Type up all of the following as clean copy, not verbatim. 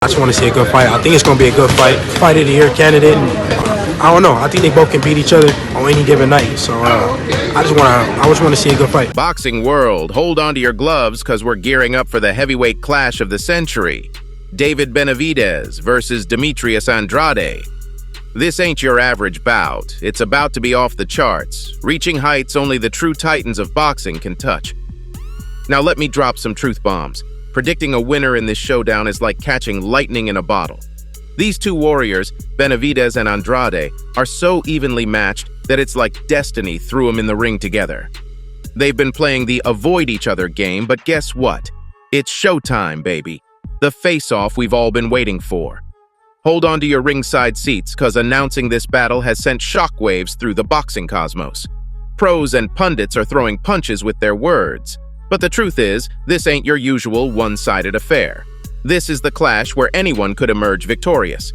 I just want to see a good fight. I think it's going to be a good fight. Fight of the year candidate. I don't know. I think they both can beat each other on any given night. So I just want to see a good fight. Boxing world, hold on to your gloves because we're gearing up for the heavyweight clash of the century. David Benavidez versus Demetrius Andrade. This ain't your average bout. It's about to be off the charts, reaching heights only the true titans of boxing can touch. Now let me drop some truth bombs. Predicting a winner in this showdown is like catching lightning in a bottle. These two warriors, Benavidez and Andrade, are so evenly matched that it's like destiny threw them in the ring together. They've been playing the avoid each other game, but guess what? It's showtime, baby. The face-off we've all been waiting for. Hold on to your ringside seats, cause announcing this battle has sent shockwaves through the boxing cosmos. Pros and pundits are throwing punches with their words. But the truth is, this ain't your usual one-sided affair. This is the clash where anyone could emerge victorious.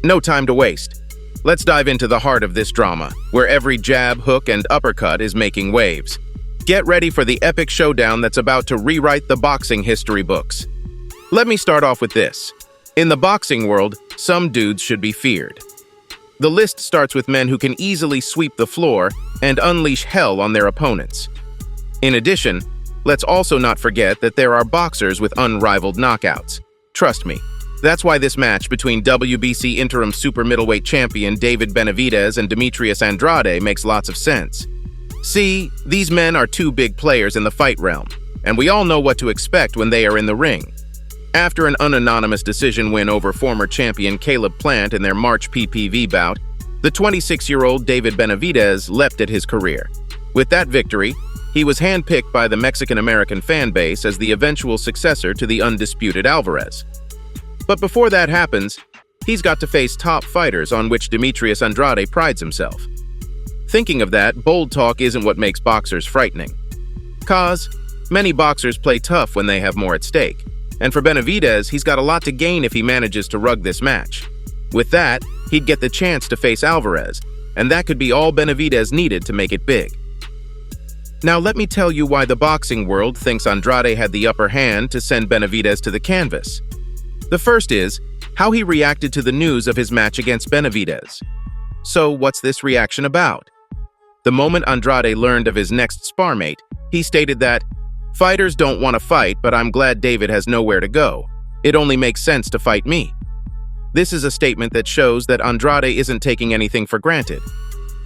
No time to waste. Let's dive into the heart of this drama, where every jab, hook, and uppercut is making waves. Get ready for the epic showdown that's about to rewrite the boxing history books. Let me start off with this. In the boxing world, some dudes should be feared. The list starts with men who can easily sweep the floor and unleash hell on their opponents. In addition, let's also not forget that there are boxers with unrivaled knockouts. Trust me, that's why this match between WBC Interim Super Middleweight champion David Benavidez and Demetrius Andrade makes lots of sense. See, these men are two big players in the fight realm, and we all know what to expect when they are in the ring. After an unanimous decision win over former champion Caleb Plant in their March PPV bout, the 26-year-old David Benavidez leapt at his career. With that victory, he was handpicked by the Mexican-American fan base as the eventual successor to the undisputed Alvarez. But before that happens, he's got to face top fighters on which Demetrius Andrade prides himself. Thinking of that, bold talk isn't what makes boxers frightening. Cause many boxers play tough when they have more at stake. And for Benavidez, he's got a lot to gain if he manages to rug this match. With that, he'd get the chance to face Alvarez, and that could be all Benavidez needed to make it big. Now let me tell you why the boxing world thinks Andrade had the upper hand to send Benavidez to the canvas. The first is how he reacted to the news of his match against Benavidez. So what's this reaction about? The moment Andrade learned of his next sparmate, he stated that, "Fighters don't want to fight, but I'm glad David has nowhere to go. It only makes sense to fight me." This is a statement that shows that Andrade isn't taking anything for granted.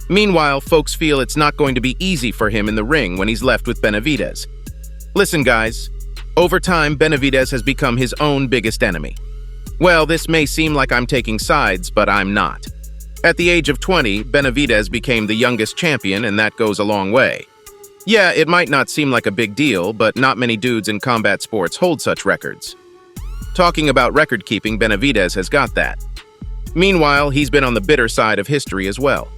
Meanwhile, folks feel it's not going to be easy for him in the ring when he's left with Benavidez. Listen, guys, over time, Benavidez has become his own biggest enemy. Well, this may seem like I'm taking sides, but I'm not. At the age of 20, Benavidez became the youngest champion, and that goes a long way. Yeah, it might not seem like a big deal, but not many dudes in combat sports hold such records. Talking about record-keeping, Benavidez has got that. Meanwhile, he's been on the bitter side of history as well.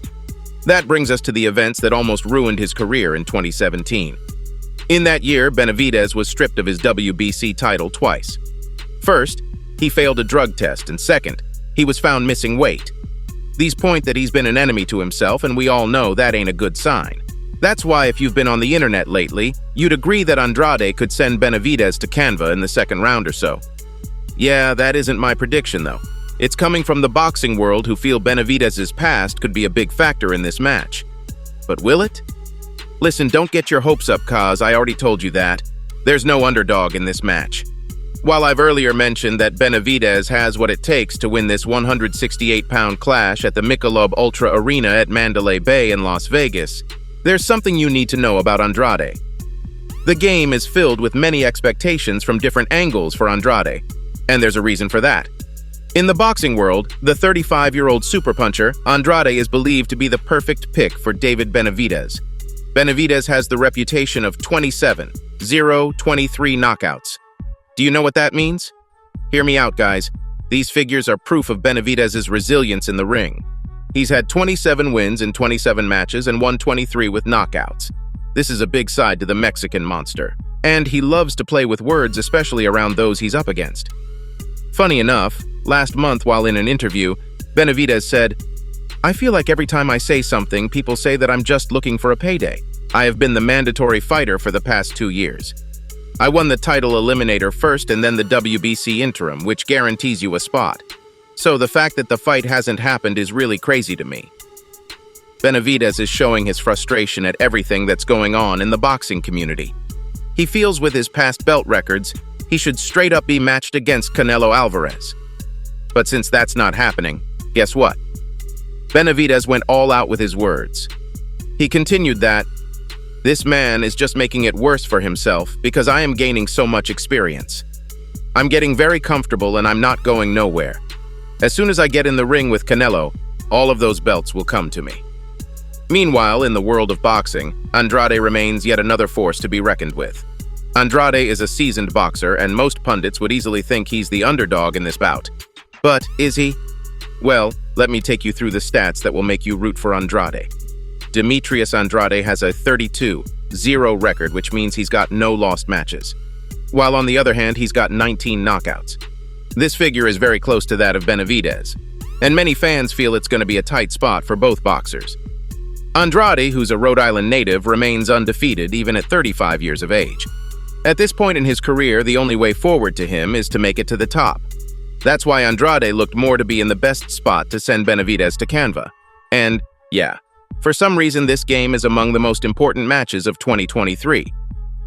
That brings us to the events that almost ruined his career in 2017. In that year, Benavidez was stripped of his WBC title twice. First, he failed a drug test, and second, he was found missing weight. These point that he's been an enemy to himself, and we all know that ain't a good sign. That's why if you've been on the internet lately, you'd agree that Andrade could send Benavidez to Canva in the second round or so. Yeah, that isn't my prediction though. It's coming from the boxing world who feel Benavidez's past could be a big factor in this match. But will it? Listen, don't get your hopes up, cause I already told you that. There's no underdog in this match. While I've earlier mentioned that Benavidez has what it takes to win this 168-pound clash at the Michelob Ultra Arena at Mandalay Bay in Las Vegas, there's something you need to know about Andrade. The game is filled with many expectations from different angles for Andrade, and there's a reason for that. In the boxing world, the 35-year-old super puncher, Andrade is believed to be the perfect pick for David Benavidez. Benavidez has the reputation of 27, 0-23 knockouts. Do you know what that means? Hear me out, guys. These figures are proof of Benavidez's resilience in the ring. He's had 27 wins in 27 matches and won 23 with knockouts. This is a big side to the Mexican monster. And he loves to play with words, especially around those he's up against. Funny enough, last month while in an interview, Benavidez said, "I feel like every time I say something, people say that I'm just looking for a payday. I have been the mandatory fighter for the past 2 years." I won the title eliminator first and then the WBC Interim, which guarantees you a spot. So the fact that the fight hasn't happened is really crazy to me. Benavidez is showing his frustration at everything that's going on in the boxing community. He feels with his past belt records, he should straight up be matched against Canelo Alvarez. But since that's not happening, guess what? Benavidez went all out with his words. He continued that, "This man is just making it worse for himself because I am gaining so much experience. I'm getting very comfortable and I'm not going nowhere. As soon as I get in the ring with Canelo, all of those belts will come to me." Meanwhile, in the world of boxing, Andrade remains yet another force to be reckoned with. Andrade is a seasoned boxer, and most pundits would easily think he's the underdog in this bout. But is he? Well, let me take you through the stats that will make you root for Andrade. Demetrius Andrade has a 32-0 record, which means he's got no lost matches. While on the other hand, he's got 19 knockouts. This figure is very close to that of Benavidez, and many fans feel it's going to be a tight spot for both boxers. Andrade, who's a Rhode Island native, remains undefeated even at 35 years of age. At this point in his career, the only way forward to him is to make it to the top. That's why Andrade looked more to be in the best spot to send Benavidez to Canva. And, yeah, for some reason this game is among the most important matches of 2023.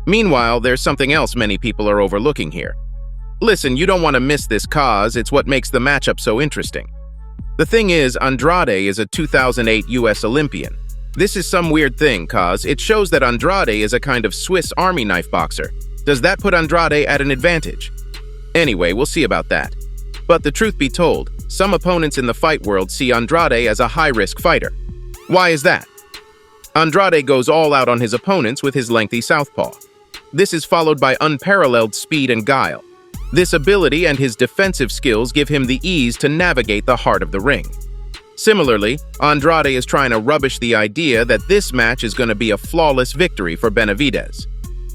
Meanwhile, there's something else many people are overlooking here. Listen, you don't want to miss this cause, it's what makes the matchup so interesting. The thing is, Andrade is a 2008 US Olympian. This is some weird thing, cause it shows that Andrade is a kind of Swiss Army knife boxer. Does that put Andrade at an advantage? Anyway, we'll see about that. But the truth be told, some opponents in the fight world see Andrade as a high-risk fighter. Why is that? Andrade goes all out on his opponents with his lengthy southpaw. This is followed by unparalleled speed and guile. This ability and his defensive skills give him the ease to navigate the heart of the ring. Similarly, Andrade is trying to rubbish the idea that this match is going to be a flawless victory for Benavidez.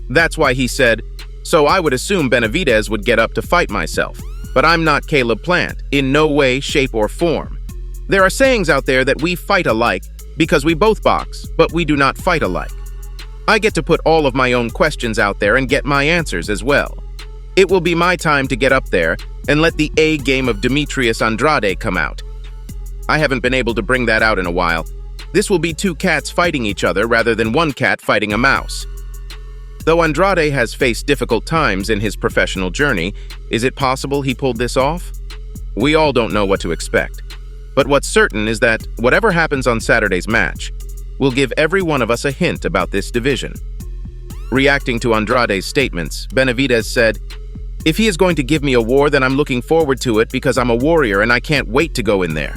That's why he said, "So I would assume Benavidez would get up to fight myself, but I'm not Caleb Plant, in no way, shape, or form. There are sayings out there that we fight alike because we both box, but we do not fight alike. I get to put all of my own questions out there and get my answers as well. It will be my time to get up there and let the A game of Demetrius Andrade come out. I haven't been able to bring that out in a while. This will be two cats fighting each other rather than one cat fighting a mouse." Though Andrade has faced difficult times in his professional journey, is it possible he pulled this off? We all don't know what to expect. But what's certain is that whatever happens on Saturday's match will give every one of us a hint about this division. Reacting to Andrade's statements, Benavidez said, "If he is going to give me a war, then I'm looking forward to it because I'm a warrior and I can't wait to go in there.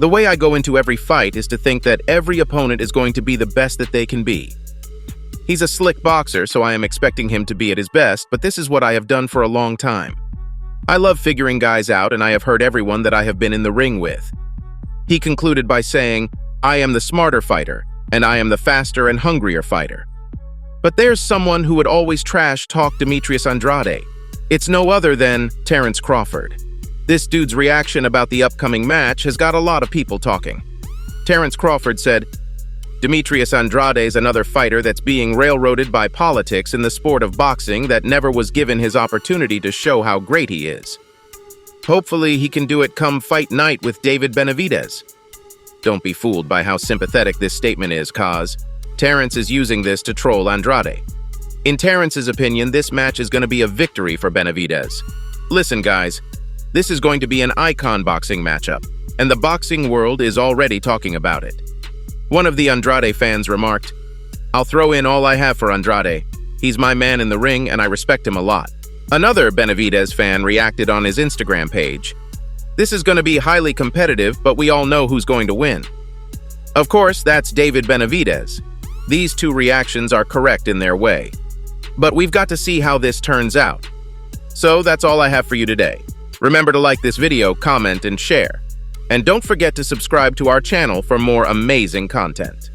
The way I go into every fight is to think that every opponent is going to be the best that they can be. He's a slick boxer, so I am expecting him to be at his best, but this is what I have done for a long time. I love figuring guys out, and I have hurt everyone that I have been in the ring with." He concluded by saying, "I am the smarter fighter, and I am the faster and hungrier fighter." But there's someone who would always trash talk Demetrius Andrade. It's no other than Terence Crawford. This dude's reaction about the upcoming match has got a lot of people talking. Terence Crawford said, "Demetrius Andrade is another fighter that's being railroaded by politics in the sport of boxing that never was given his opportunity to show how great he is. Hopefully he can do it come fight night with David Benavidez." Don't be fooled by how sympathetic this statement is, cause Terence is using this to troll Andrade. In Terence's opinion, this match is going to be a victory for Benavidez. Listen, guys, this is going to be an icon boxing matchup, and the boxing world is already talking about it. One of the Andrade fans remarked, "I'll throw in all I have for Andrade. He's my man in the ring, and I respect him a lot." Another Benavidez fan reacted on his Instagram page. "This is going to be highly competitive, but we all know who's going to win." Of course, that's David Benavidez. These two reactions are correct in their way. But we've got to see how this turns out. So that's all I have for you today. Remember to like this video, comment, and share. And don't forget to subscribe to our channel for more amazing content.